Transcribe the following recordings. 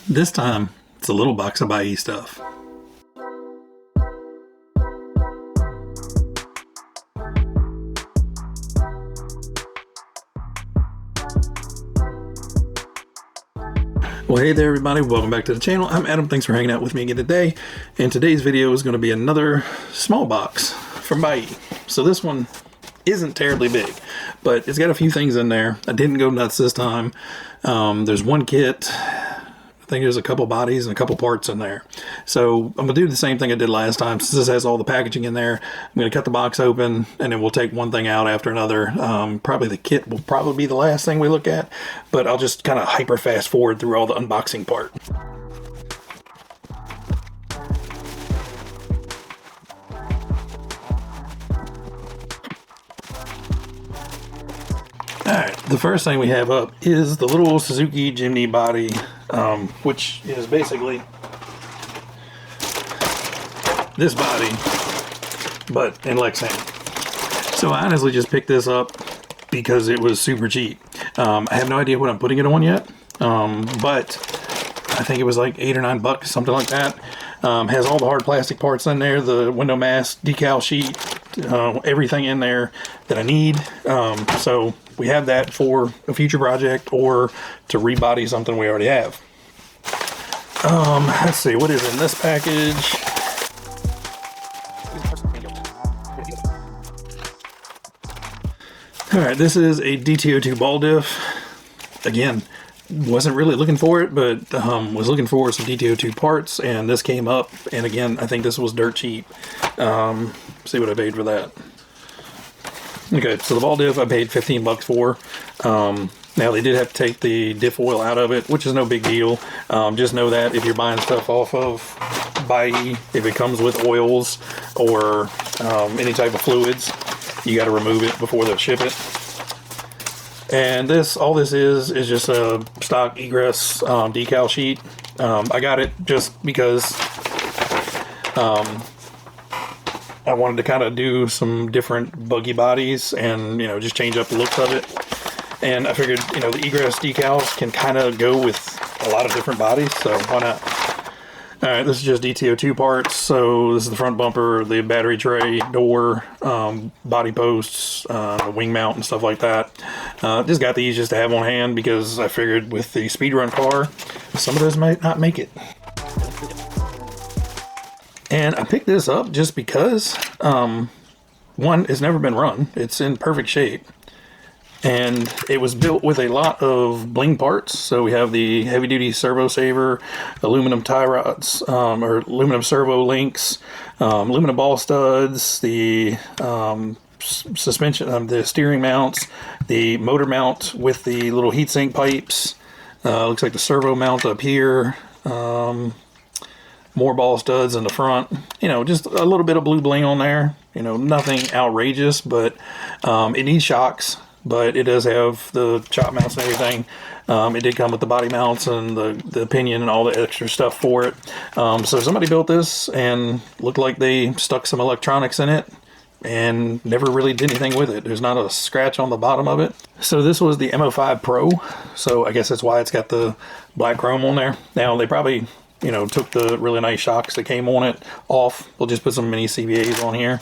This time, it's a little box of Buyee stuff. Well, hey there everybody, welcome back to the channel. I'm Adam, thanks for hanging out with me again today. And today's video is going to be another small box from Buyee. So this one isn't terribly big, but it's got a few things in there. I didn't go nuts this time. There's one kit. I think there's a couple bodies and a couple parts in there. So I'm gonna do the same thing I did last time. Since this has all the packaging in there, I'm gonna cut the box open and then we'll take one thing out after another. Probably the kit will probably be the last thing we look at, but I'll just kind of hyper fast forward through all the unboxing part. Alright, the first thing we have up is the little Suzuki Jimny body, which is basically this body, but in Lexan. So I honestly just picked this up because it was super cheap. I have no idea what I'm putting it on yet, but I think it was like $8 or $9, something like that. Has all the hard plastic parts in there, the window mask, decal sheet, everything in there that I need. So we have that for a future project or to rebody something we already have. Let's see, what is in this package? Alright, this is a DTO2 ball diff. Again, wasn't really looking for it, but was looking for some DTO2 parts, and this came up, and again, I think this was dirt cheap. See what I paid for that. Okay, so the ball diff I paid $15 for. Now they did have to take the diff oil out of it, which is no big deal. Just know that if you're buying stuff off of Buyee, if it comes with oils or any type of fluids, you got to remove it before they'll ship it. And this, all this is just a stock egress decal sheet. I got it just because I wanted to kind of do some different buggy bodies and, you know, just change up the looks of it. And I figured, you know, the egress decals can kind of go with a lot of different bodies, so why not? Alright, this is just DTO2 parts. So this is the front bumper, the battery tray, door, body posts, the wing mount and stuff like that. Just got these just to have on hand because I figured with the speedrun car, some of those might not make it. And I picked this up just because, one, it's never been run. It's in perfect shape. And it was built with a lot of bling parts. So we have the heavy-duty servo saver, aluminum tie rods, or aluminum servo links, aluminum ball studs, the suspension, the steering mounts, the motor mount with the little heatsink pipes. Looks like the servo mount up here. More ball studs in the front. You know, just a little bit of blue bling on there. You know, nothing outrageous, but it needs shocks. But it does have the chop mounts and everything. It did come with the body mounts and the pinion and all the extra stuff for it. So somebody built this and looked like they stuck some electronics in it and never really did anything with it. There's not a scratch on the bottom of it. So this was the M05 Pro. So I guess that's why it's got the black chrome on there. Now they probably, you know, took the really nice shocks that came on it off. We'll just put some mini CVAs on here.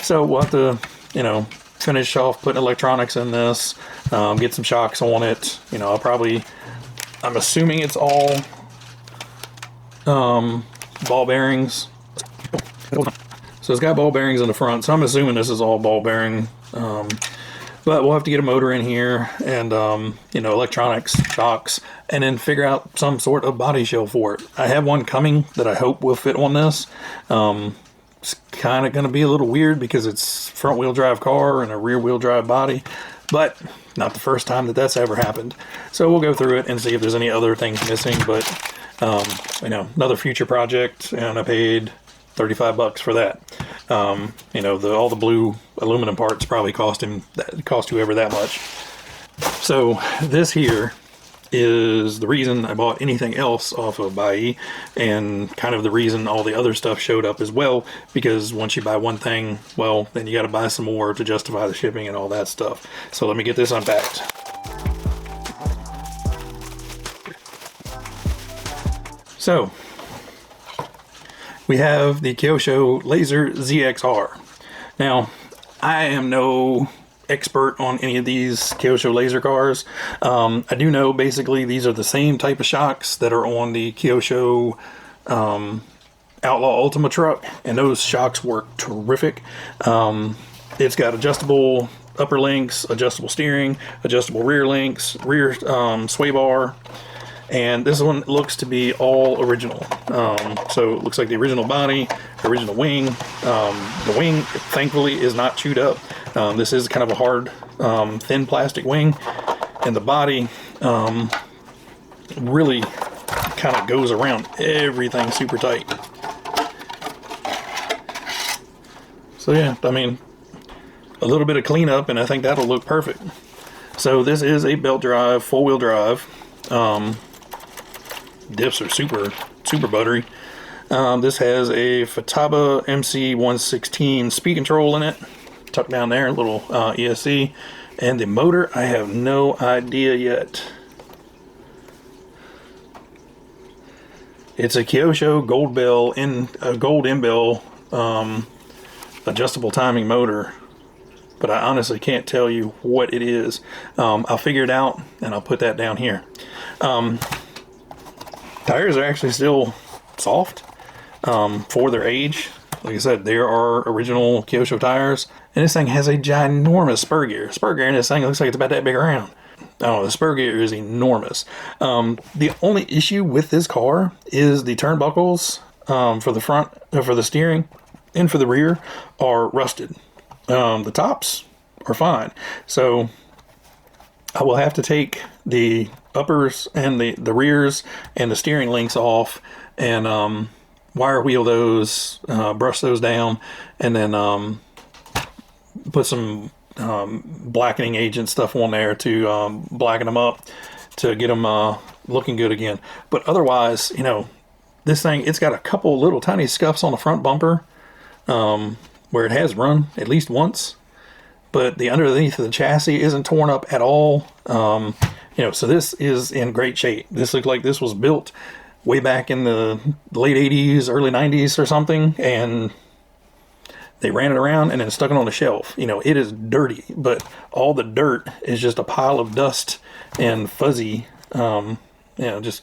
So we'll have to, you know, finish off putting electronics in this, get some shocks on it. You know, I'm assuming it's all ball bearings. So it's got ball bearings in the front, so I'm assuming this is all ball bearing. But we'll have to get a motor in here and, you know, electronics, shocks, and then figure out some sort of body shell for it. I have one coming that I hope will fit on this. It's kind of going to be a little weird because it's front wheel drive car and a rear wheel drive body, but not the first time that that's ever happened. So we'll go through it and see if there's any other things missing, but you know, another future project, and I paid $35 for that. You know, all the blue aluminum parts probably cost whoever that much. So this here is the reason I bought anything else off of Buyee, and kind of the reason all the other stuff showed up as well, because once you buy one thing, well, then you got to buy some more to justify the shipping and all that stuff. So let me get this unpacked. So we have the Kyosho Lazer ZXR. Now, I am no expert on any of these Kyosho Lazer cars. I do know basically these are the same type of shocks that are on the Kyosho Outlaw Ultima truck, and those shocks work terrific. It's got adjustable upper links, adjustable steering, adjustable rear links, rear sway bar, and this one looks to be all original. So it looks like the original body, original wing. The wing, thankfully, is not chewed up. This is kind of a hard, thin plastic wing, and the body really kind of goes around everything super tight. So yeah, I mean, a little bit of cleanup and I think that'll look perfect. So this is a belt drive, four-wheel drive. Diffs are super buttery. This has a Futaba MC116 speed control in it, tucked down there, a little ESC. And the motor, I have no idea yet. It's a Kyosho Gold Bell Gold M-Bell adjustable timing motor, but I honestly can't tell you what it is. I'll figure it out and I'll put that down here. Tires are actually still soft for their age. Like I said, there are original Kyosho tires, and this thing has a ginormous spur gear. Spur gear in this thing looks like it's about that big around. I don't know, the spur gear is enormous. The only issue with this car is the turnbuckles for the front, for the steering, and for the rear are rusted. The tops are fine. So I will have to take the uppers and the rears and the steering links off and wire wheel those, brush those down, and then put some blackening agent stuff on there to blacken them up to get them looking good again. But otherwise, you know, this thing, it's got a couple little tiny scuffs on the front bumper where it has run at least once, but the underneath of the chassis isn't torn up at all. You know, so this is in great shape. This looks like this was built way back in the late 80s, early 90s or something, and they ran it around and then stuck it on the shelf. You know, it is dirty, but all the dirt is just a pile of dust and fuzzy, you know, just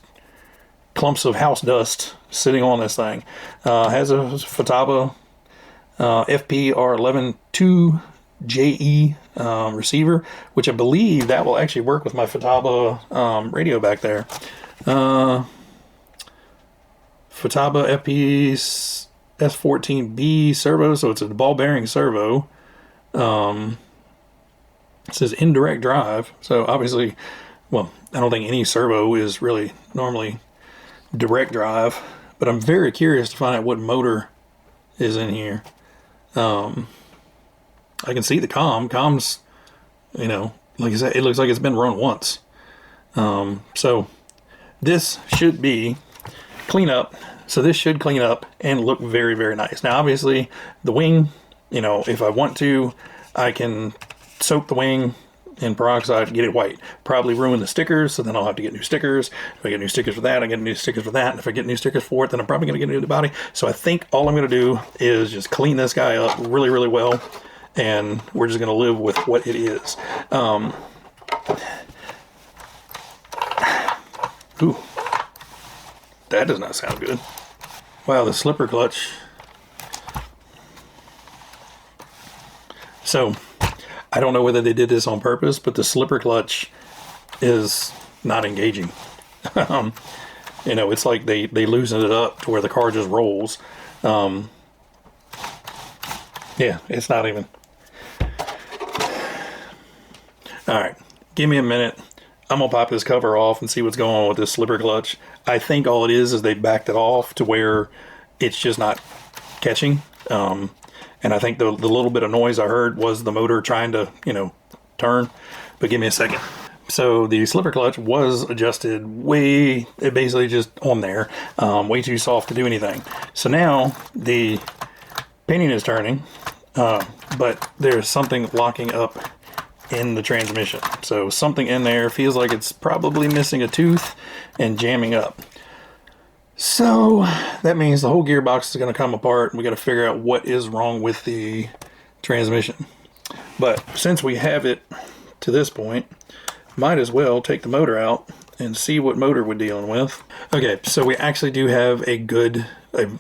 clumps of house dust sitting on this thing. Has a Futaba FPR11 2JE receiver, which I believe that will actually work with my Futaba radio back there. Futaba FP S14B servo, so it's a ball bearing servo. It says indirect drive, so obviously, well, I don't think any servo is really normally direct drive, but I'm very curious to find out what motor is in here. I can see the comms, you know, like I said, it looks like it's been run once. So this should be clean up. So this should clean up and look very, very nice. Now, obviously, the wing, you know, if I want to, I can soak the wing in peroxide, get it white. Probably ruin the stickers, so then I'll have to get new stickers. If I get new stickers for that, I get new stickers for that. And if I get new stickers for it, then I'm probably going to get a new body. So I think all I'm going to do is just clean this guy up really, really well, and we're just going to live with what it is. Ooh. That does not sound good. Wow, the slipper clutch. So, I don't know whether they did this on purpose, but the slipper clutch is not engaging. You know, it's like they loosened it up to where the car just rolls. Yeah, it's not even. Alright, give me a minute. I'm going to pop this cover off and see what's going on with this slipper clutch. I think all it is they backed it off to where it's just not catching. And I think the little bit of noise I heard was the motor trying to, you know, turn. But give me a second. So the slipper clutch was adjusted it basically just on there, way too soft to do anything. So now the pinion is turning, but there's something locking up in the transmission. So something in there feels like it's probably missing a tooth and jamming up. So that means the whole gearbox is going to come apart, and we got to figure out what is wrong with the transmission. But since we have it to this point, might as well take the motor out and see what motor we're dealing with. Okay, so we actually do have a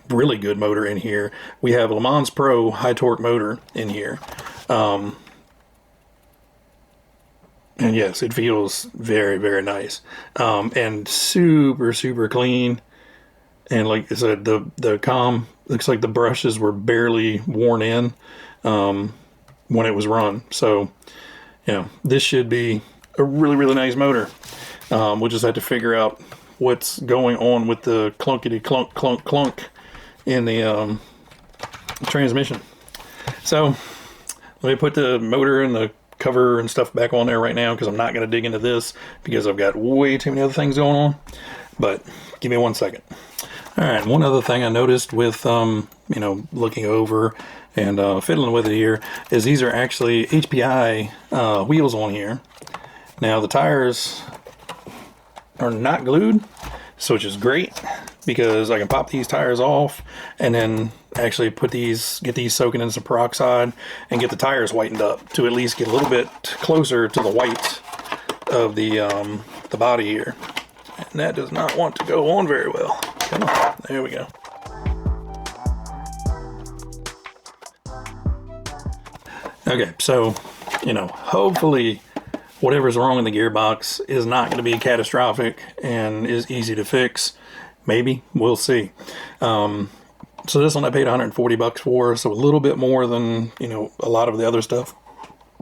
really good motor in here. We have Le Mans Pro high torque motor in here. And yes, it feels very, very nice. And super, super clean. And like I said, the comm looks like the brushes were barely worn in when it was run. So, you know, this should be a really, really nice motor. We'll just have to figure out what's going on with the clunkety clunk, clunk, clunk in the transmission. So let me put the motor and the cover and stuff back on there right now, because I'm not going to dig into this because I've got way too many other things going on. But give me 1 second. All right, one other thing I noticed with, you know, looking over and fiddling with it here is these are actually HPI wheels on here. Now the tires are not glued, so which is great because I can pop these tires off and then actually get these soaking in some peroxide and get the tires whitened up to at least get a little bit closer to the white of the body here. And that does not want to go on very well. Come on, there we go. Okay, so, you know, hopefully whatever's wrong in the gearbox is not going to be catastrophic and is easy to fix. Maybe, we'll see. So this one I paid 140 bucks for, so a little bit more than, you know, a lot of the other stuff.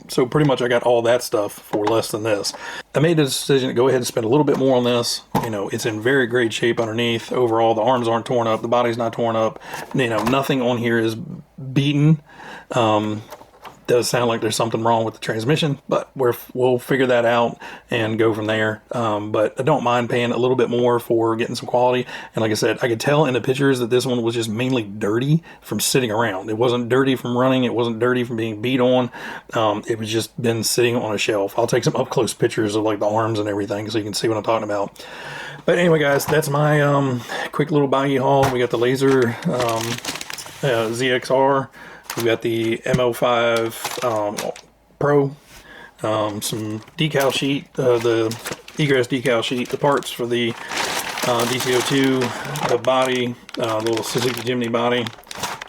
So pretty much I got all that stuff for less than this. I made the decision to go ahead and spend a little bit more on this. You know, it's in very great shape underneath. Overall, the arms aren't torn up. The body's not torn up. You know, nothing on here is beaten. Does sound like there's something wrong with the transmission, but we'll figure that out and go from there. But I don't mind paying a little bit more for getting some quality. And like I said, I could tell in the pictures that this one was just mainly dirty from sitting around. It wasn't dirty from running. It wasn't dirty from being beat on. It was just been sitting on a shelf. I'll take some up close pictures of like the arms and everything so you can see what I'm talking about. But anyway, guys, that's my quick little Buyee haul. We got the Lazer ZXR. We've got the M05 Pro, some decal sheet, the egress decal sheet, the parts for the DCO2, the body, the little Suzuki Jimny body.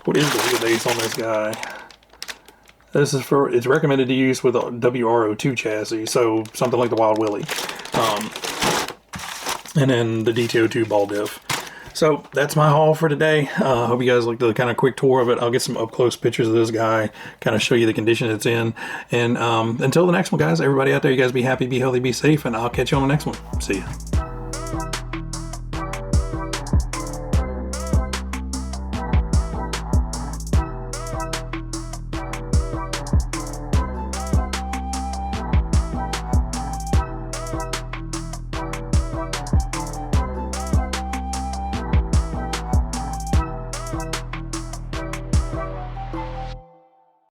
What is the wheelbase on this guy? This is it's recommended to use with a WRO2 chassis, so something like the Wild Willie. And then the DTO2 ball diff. So that's my haul for today. Hope you guys liked the kind of quick tour of it. I'll get some up close pictures of this guy, kind of show you the condition it's in. And until the next one, guys, everybody out there, you guys be happy, be healthy, be safe, and I'll catch you on the next one. See ya.